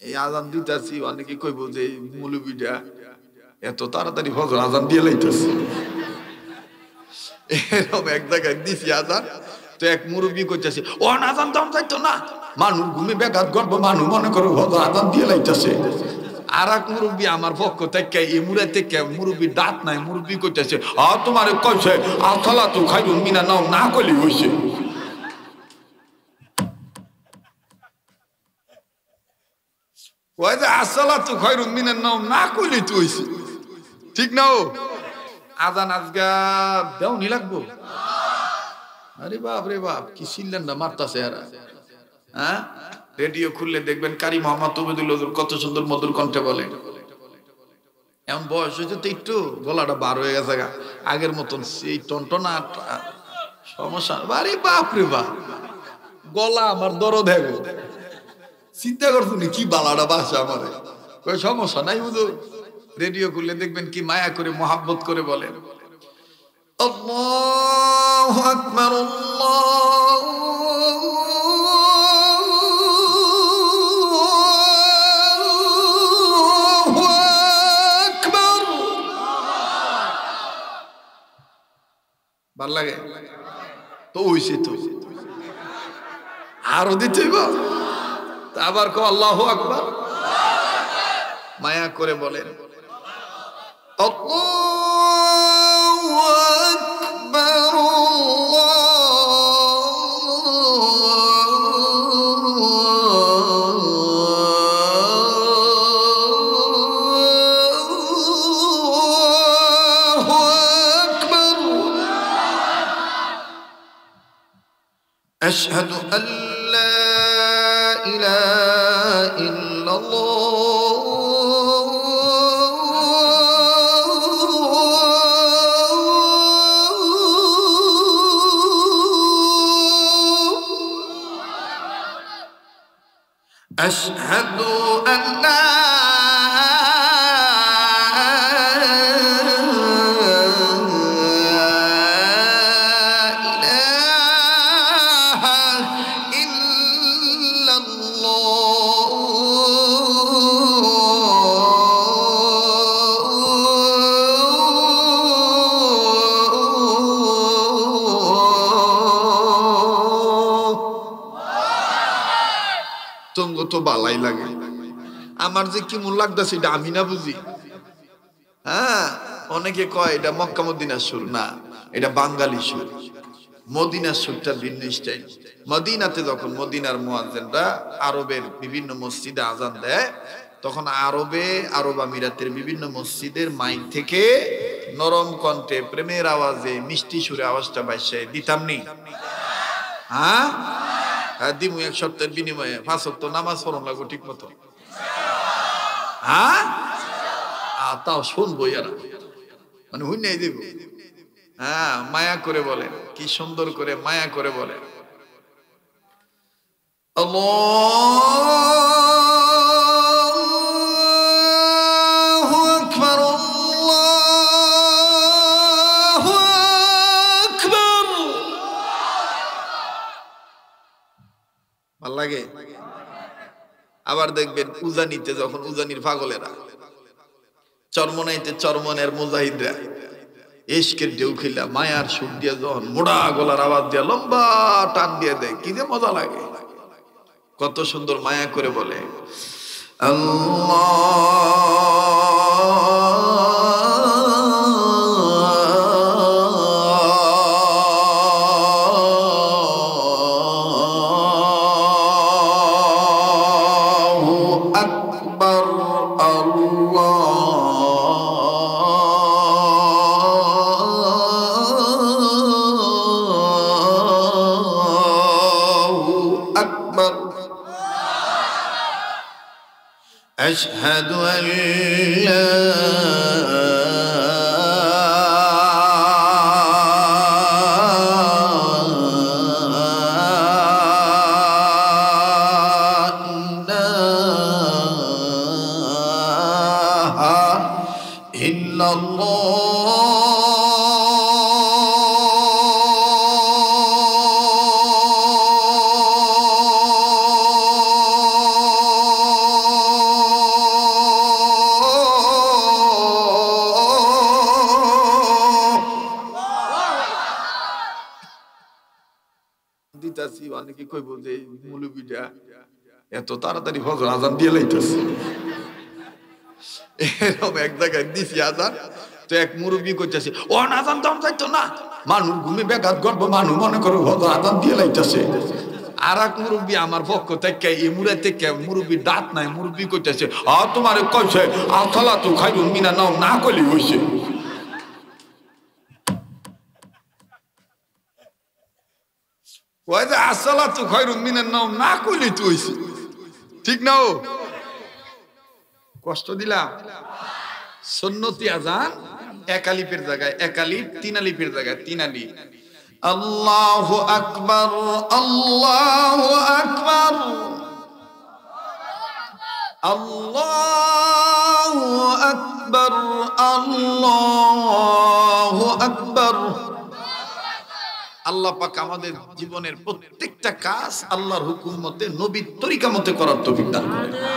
এই আজান দিতেছি অনেকে কইব যে মৌলবীটা এত তাড়াতাড়ি ফজর আজান দিয়ে লাইতেছে। এরকম এক জায়গায় দিছি আজান, তো এক মুরব্বী কইতেছে ও আজান দাম যাইতো না, মানুষ ঘুমে বেঘাত গর্ব, মানুষ মনে করো ফজর আজান দিয়ে লাইতেছে। আর এক মুরব্বী আমার পক্ষ থেকে এই মুড়ে থেকে মুরব্বী দাঁত নাই, মুরব্বী কইতেছে তোমার কইছে আসসালাতু খায়রুম মিনান নাওম না কইলি হইছে। ওই যে আসসালাতু খায়রুম মিনান নাওম না কইলি তুই হইছে, ঠিক না? ও আজান আজগা দেওনি লাগবো। আরে বাপ রে বাপ, কি সিলিন্ডার মারতাছে এরা। হ্যাঁ, রেডিও খুললে দেখবেন কারি মোহাম্মদ তৌহিদুল হুজুর কত সুন্দর মধুর কণ্ঠে বলে। এমন বয়স হয়েছে তো একটু গলাটা বার হয়ে গেছে, আগের মতন সেই টনটনা সমস্যা। আরে বাপ রে বাপ, গলা আমার দরদ হয়ে গেল। চিন্তা করছো নি কি বালাটা বাসা আমার, সমস্যা নাই হুজুর। রেডিও খুললে দেখবেন কি মায়া করে মোহাব্বত করে বলেন আল্লাহু আকবার আল্লাহু আকবার। ভাল লাগে তো হইছে, তো আরো দিতে হইব। আবার কো আল্লাহু আকবার, মায়া করে বলেন আল্লাহু আকবার আল্লাহু আকবার। আশহাদু আল্লা ইলাহা ইল্লাল্লাহ আশহাদু আল্লা তো বালাই লাগে। আমার যে কি মূল লাগতেছে এটা আমি না বুঝি। হ্যাঁ, অনেকে কয় এটা মক্কা মদিনার সুর, না এটা বাঙালি সুর। মদিনার সুরটা ভিন্ন স্টাইল। মদিনাতে যখন মদিনার মুয়াজ্জিনরা আরবের বিভিন্ন মসজিদে আজান দেয়, তখন আরব আমিরাতের বিভিন্ন মসজিদের মাইক থেকে নরম কণ্ঠে প্রেমের আওয়াজে মিষ্টি সুরে আওয়াজটা বাইসে দিতাম নি। হ্যাঁ দিমু এক সপ্তাহের বিনিময়ে 5 ওয়াক্ত নামাজ পড়ন লাগবো ঠিক মতো। হ্যাঁ তাও শুনবো এরা, মানে হুই নাই দিব। হ্যাঁ, মায়া করে বলে, কি সুন্দর করে মায়া করে বলে আল্লাহু আকবার আল্লাহু আকবার। ভাল লাগে। আবার দেখবেন উজানিতে যখন উজানির পাগলেরা, চরমনাইতে চরমনের মুজাহিদরা ইশকের ঢেউ খেলা মায়ার সুর দিয়ে যখন মোড়া গলার আওয়াজ দিয়ে লম্বা টান দিয়ে দেয়, কি যে মজা লাগে। কত সুন্দর মায়া করে বলে আল্লাহু আকবার আল্লাহু আকবার। أشهد أن لا إله إلا الله করতেছি অনেকে কইব যে মৌলবীটা এত তাড়াতাড়ি ফজর আজান দিয়ে লাইতেছে এরকম এক জায়গায় দিছি আজান তো এক মুরব্বী করতেছে ও আজান দাম যাইতো না মানুষ ঘুমে বেঘাত গর্ব মানুষ মনে করো ফজর আজান দিয়ে লাইতেছে আর এক মুরব্বী আমার পক্ষ থেকে এই মুড়ে থেকে মুরব্বী দাঁত নাই মুরব্বী করতেছে তোমার কইছে আসসালাতু খায়রুম মিনান নাওম না কইলি হইছে ওই যে আসসালাতু খায়রুম মিনান নাওম না কইলি তুই হইছে ঠিক না ও কষ্ট দিলাম সুন্নতি আজান এক আলিফের জায়গায় এক আলিফ তিন আলিফের জায়গায় তিন আলিফ আল্লাহু আকবার আল্লাহু আকবার আল্লাহু আকবার আল্লাহু আকবার আল্লাহ পাক আমাদের জীবনের প্রত্যেকটা কাজ আল্লাহর হুকুম মতে নবীর তরিকা মতে করার তৌফিক দান করেন